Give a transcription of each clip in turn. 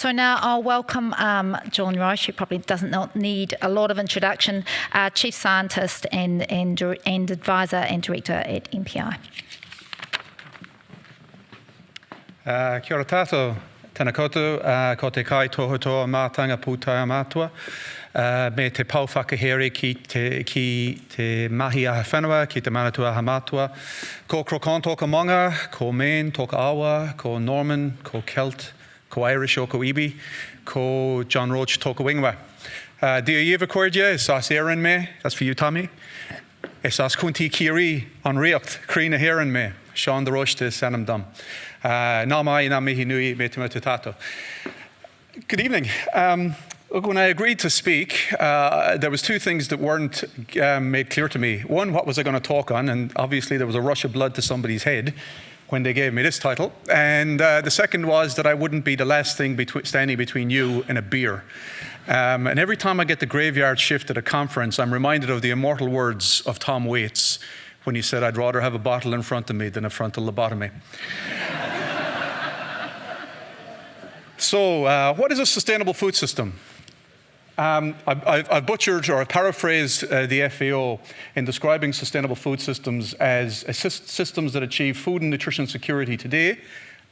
So now I'll welcome John Roche, who probably doesn't need a lot of introduction, Chief Scientist and Advisor and Director at MPI. Kia ora tātou, tēnā koutou, ko te kai tohotoa mātanga pūtaia mātua, me te pau whakahere ki te mahi aha whenua, ki te manatua aha mātua, ko Crocon toka Monga, ko Maine toka Awa, ko Norman, ko Celt, ko Irish o ko Ibi, ko John Roche toka Wingwa. Dia Yeva Cordia, Sas Aaron me, that's for you Tommy. Sas Kunti Kiri on Riocht, Krina Heron me, Sean the Roche te Sanam Dum. Nā mai, nā mihi nui, me te tato. Good evening. When I agreed to speak, there was two things that weren't made clear to me. One, what was I going to talk on? And obviously there was a rush of blood to somebody's head when they gave me this title. And the second was that I wouldn't be the last thing standing between you and a beer. And every time I get the graveyard shift at a conference, I'm reminded of the immortal words of Tom Waits when he said, "I'd rather have a bottle in front of me than a frontal lobotomy." So, what is a sustainable food system? I've butchered or paraphrased the FAO in describing sustainable food systems as systems that achieve food and nutrition security today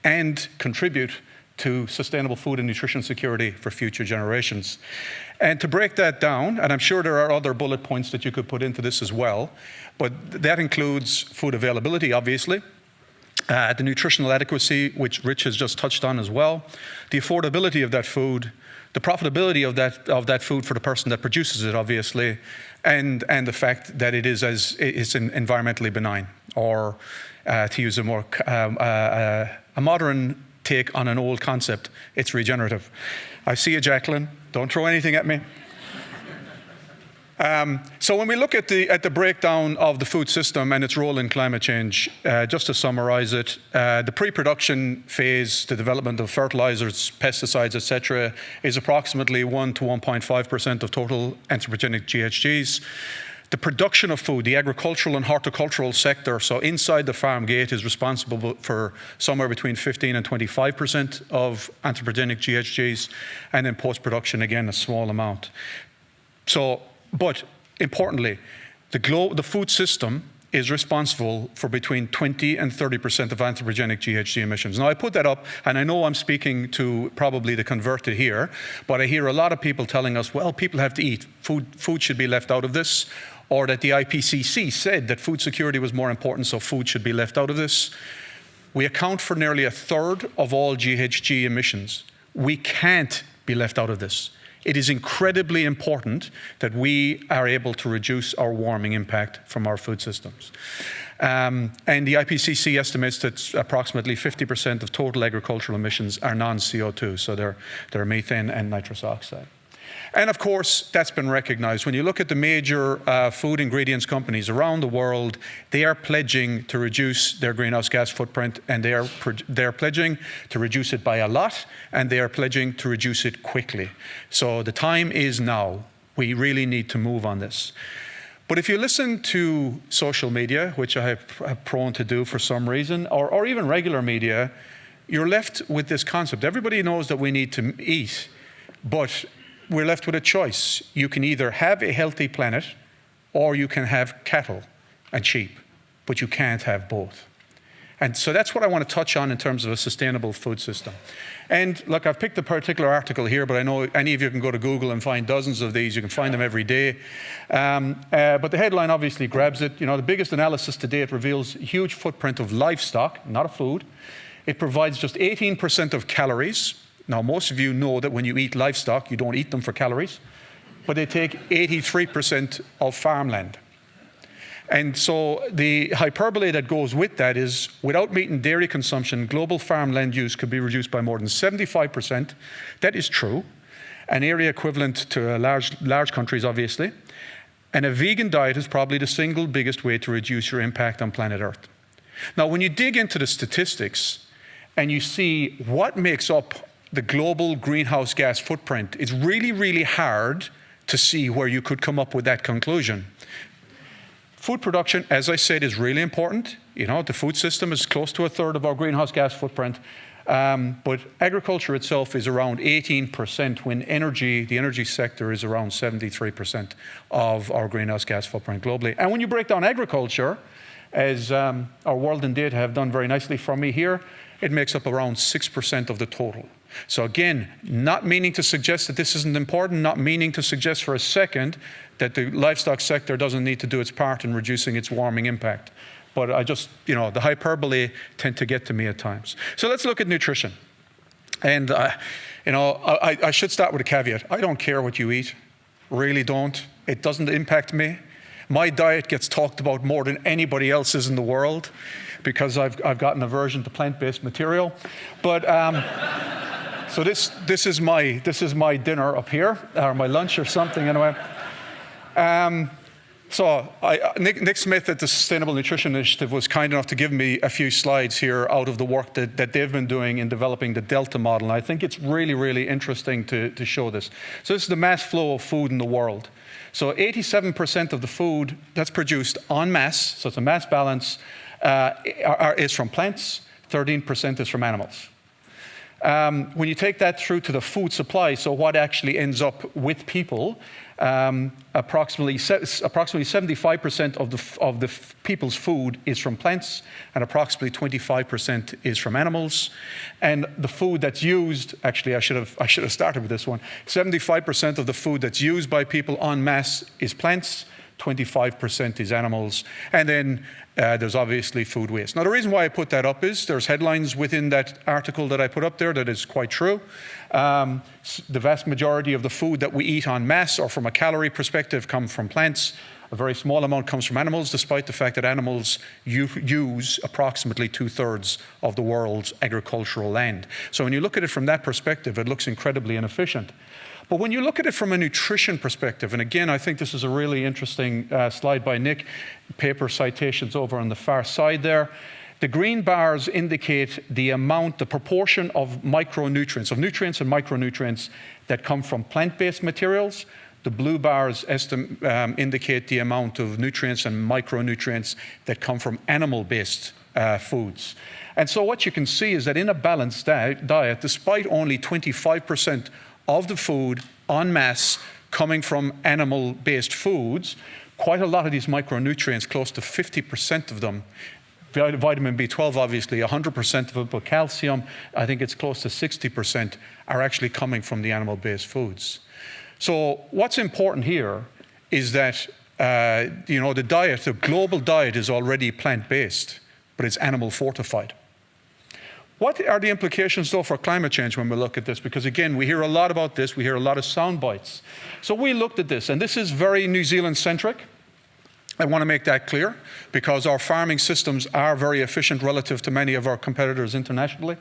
and contribute to sustainable food and nutrition security for future generations. And to break that down, and I'm sure there are other bullet points that you could put into this as well, but that includes food availability, obviously, the nutritional adequacy, which Rich has just touched on as well, the affordability of that food, the profitability of that food for the person that produces it, obviously, and the fact that it's environmentally benign, or to use a more a modern take on an old concept, it's regenerative. I see you, Jacqueline. Don't throw anything at me. So when we look at the breakdown of the food system and its role in climate change, just to summarize it, the pre-production phase, the development of fertilizers, pesticides, etc., is approximately 1 to 1.5% of total anthropogenic GHGs. The production of food, the agricultural and horticultural sector, so inside the farm gate, is responsible for somewhere between 15 and 25% of anthropogenic GHGs, and in post-production, again, a small amount. So, but importantly, the food system is responsible for between 20 and 30% of anthropogenic GHG emissions. Now, I put that up, and I know I'm speaking to probably the converted here, but I hear a lot of people telling us, well, people have to eat. Food should be left out of this, or that the IPCC said that food security was more important, so food should be left out of this. We account for nearly a third of all GHG emissions. We can't be left out of this. It is incredibly important that we are able to reduce our warming impact from our food systems. And the IPCC estimates that approximately 50% of total agricultural emissions are non-CO2, so they're methane and nitrous oxide. And of course, that's been recognized. When you look at the major food ingredients companies around the world, they are pledging to reduce their greenhouse gas footprint, and they are pledging to reduce it by a lot, and they are pledging to reduce it quickly. So the time is now. We really need to move on this. But if you listen to social media, which I have prone to do for some reason, or even regular media, you're left with this concept. Everybody knows that we need to eat, but we're left with a choice. You can either have a healthy planet or you can have cattle and sheep, but you can't have both. And so that's what I want to touch on in terms of a sustainable food system. And look, I've picked a particular article here, but I know any of you can go to Google and find dozens of these. You can find them every day. But the headline obviously grabs it. You know, the biggest analysis to date reveals a huge footprint of livestock, not of food. It provides just 18% of calories. Now, most of you know that when you eat livestock, you don't eat them for calories, but they take 83% of farmland. And so the hyperbole that goes with that is, without meat and dairy consumption, global farmland use could be reduced by more than 75%. That is true. An area equivalent to large countries, obviously. And a vegan diet is probably the single biggest way to reduce your impact on planet Earth. Now, when you dig into the statistics and you see what makes up the global greenhouse gas footprint, it's really, really hard to see where you could come up with that conclusion. Food production, as I said, is really important. You know, the food system is close to a third of our greenhouse gas footprint. But agriculture itself is around 18%, when the energy sector is around 73% of our greenhouse gas footprint globally. And when you break down agriculture, as our World in Data have done very nicely for me here, it makes up around 6% of the total. So again, not meaning to suggest that this isn't important, not meaning to suggest for a second that the livestock sector doesn't need to do its part in reducing its warming impact. But I just, the hyperbole tend to get to me at times. So let's look at nutrition. And, I should start with a caveat. I don't care what you eat, really don't. It doesn't impact me. My diet gets talked about more than anybody else's in the world because I've got an aversion to plant-based material. But so this is my dinner up here, or my lunch or something anyway. So Nick Smith at the Sustainable Nutrition Initiative was kind enough to give me a few slides here out of the work that they've been doing in developing the Delta model. And I think it's really, really interesting to show this. So this is the mass flow of food in the world. So 87% of the food that's produced en masse, so it's a mass balance, is from plants, 13% is from animals. When you take that through to the food supply, so what actually ends up with people, approximately 75% of the people's food is from plants, and approximately 25% is from animals. And the food that's used, actually, I should have started with this one. 75% of the food that's used by people en masse is plants, 25% is animals, and then there's obviously food waste. Now, the reason why I put that up is there's headlines within that article that I put up there that is quite true. The vast majority of the food that we eat en masse, or from a calorie perspective, come from plants. A very small amount comes from animals, despite the fact that animals use approximately 2/3 of the world's agricultural land. So when you look at it from that perspective, it looks incredibly inefficient. But when you look at it from a nutrition perspective, and again, I think this is a really interesting slide by Nick, paper citations over on the far side there. The green bars indicate the proportion of micronutrients, of nutrients and micronutrients that come from plant-based materials. The blue bars indicate the amount of nutrients and micronutrients that come from animal-based foods. And so what you can see is that in a balanced diet, despite only 25% of the food en masse coming from animal-based foods, quite a lot of these micronutrients, close to 50% of them, vitamin B12 obviously 100% of it, but calcium, I think it's close to 60%, are actually coming from the animal-based foods. So what's important here is that the global diet is already plant-based, but it's animal fortified. What are the implications, though, for climate change when we look at this? Because, again, we hear a lot about this. We hear a lot of sound bites. So we looked at this, and this is very New Zealand-centric. I want to make that clear, because our farming systems are very efficient relative to many of our competitors internationally.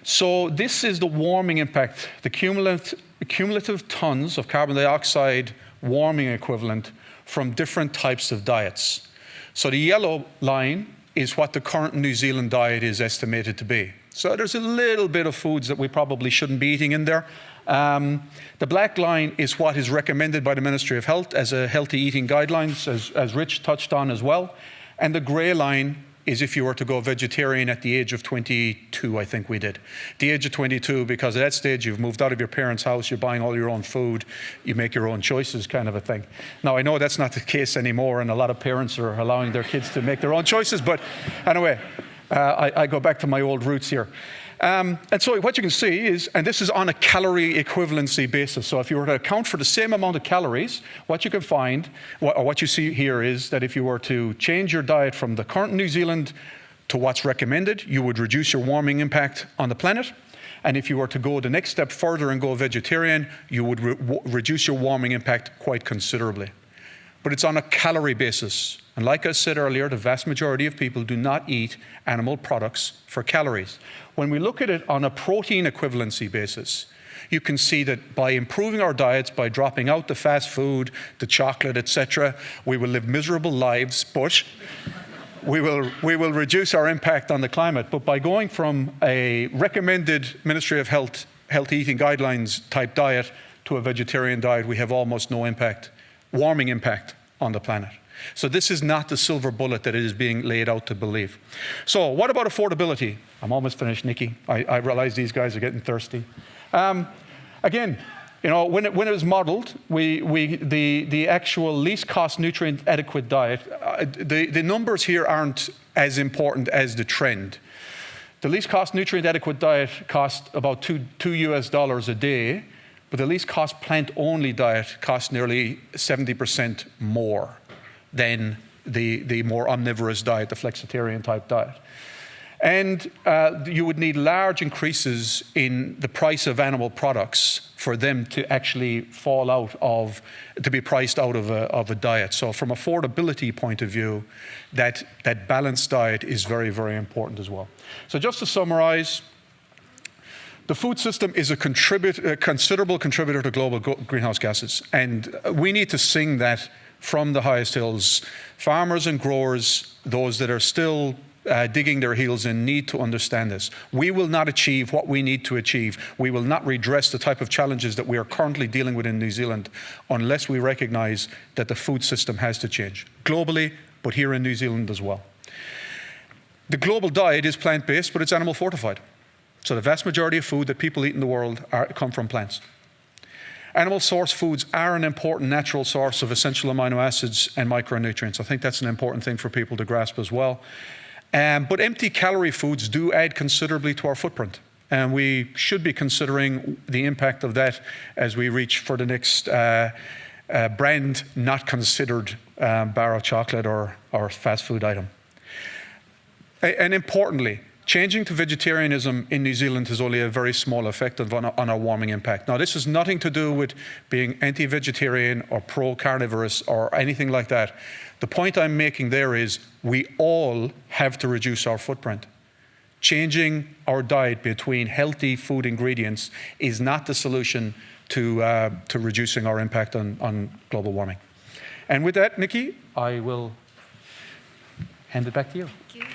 So this is the warming impact, the cumulative tons of carbon dioxide warming equivalent from different types of diets. So the yellow line is what the current New Zealand diet is estimated to be. So there's a little bit of foods that we probably shouldn't be eating in there. The black line is what is recommended by the Ministry of Health as a healthy eating guidelines, as Rich touched on as well. And the grey line is if you were to go vegetarian at the age of 22, I think we did. The age of 22, because at that stage you've moved out of your parents' house, you're buying all your own food, you make your own choices kind of a thing. Now, I know that's not the case anymore, and a lot of parents are allowing their kids to make their own choices, but anyway, I go back to my old roots here. And so what you can see is, and this is on a calorie equivalency basis, so if you were to account for the same amount of calories, what you can find, or what you see here is that if you were to change your diet from the current New Zealand to what's recommended, you would reduce your warming impact on the planet. And if you were to go the next step further and go vegetarian, you would reduce your warming impact quite considerably. But it's on a calorie basis. And like I said earlier, the vast majority of people do not eat animal products for calories. When we look at it on a protein equivalency basis, you can see that by improving our diets, by dropping out the fast food, the chocolate, etc., we will live miserable lives, but we will reduce our impact on the climate. But by going from a recommended Ministry of Health healthy eating guidelines type diet to a vegetarian diet, we have almost no impact, warming impact on the planet. So this is not the silver bullet that it is being laid out to believe. So what about affordability? I'm almost finished, Nikki. I realize these guys are getting thirsty. Again, when it was modeled, the actual least cost nutrient adequate diet, the numbers here aren't as important as the trend. The least cost nutrient adequate diet costs about $2 a day, but the least cost plant only diet costs nearly 70% more than the more omnivorous diet, the flexitarian type diet. And you would need large increases in the price of animal products for them to actually to be priced out of a diet. So from affordability point of view, that balanced diet is very, very important as well. So just to summarize, the food system is a considerable contributor to global greenhouse gases. And we need to sing that from the highest hills. Farmers and growers, those that are still digging their heels in, need to understand this. We will not achieve what we need to achieve. We will not redress the type of challenges that we are currently dealing with in New Zealand unless we recognize that the food system has to change globally, but here in New Zealand as well. The global diet is plant-based, but it's animal fortified. So the vast majority of food that people eat in the world come from plants. Animal source foods are an important natural source of essential amino acids and micronutrients. I think that's an important thing for people to grasp as well. But empty calorie foods do add considerably to our footprint. And we should be considering the impact of that as we reach for the next brand not considered bar of chocolate or fast food item. And importantly, changing to vegetarianism in New Zealand has only a very small effect on our warming impact. Now, this has nothing to do with being anti-vegetarian or pro-carnivorous or anything like that. The point I'm making there is we all have to reduce our footprint. Changing our diet between healthy food ingredients is not the solution to reducing our impact on global warming. And with that, Nikki, I will hand it back to you. Thank you.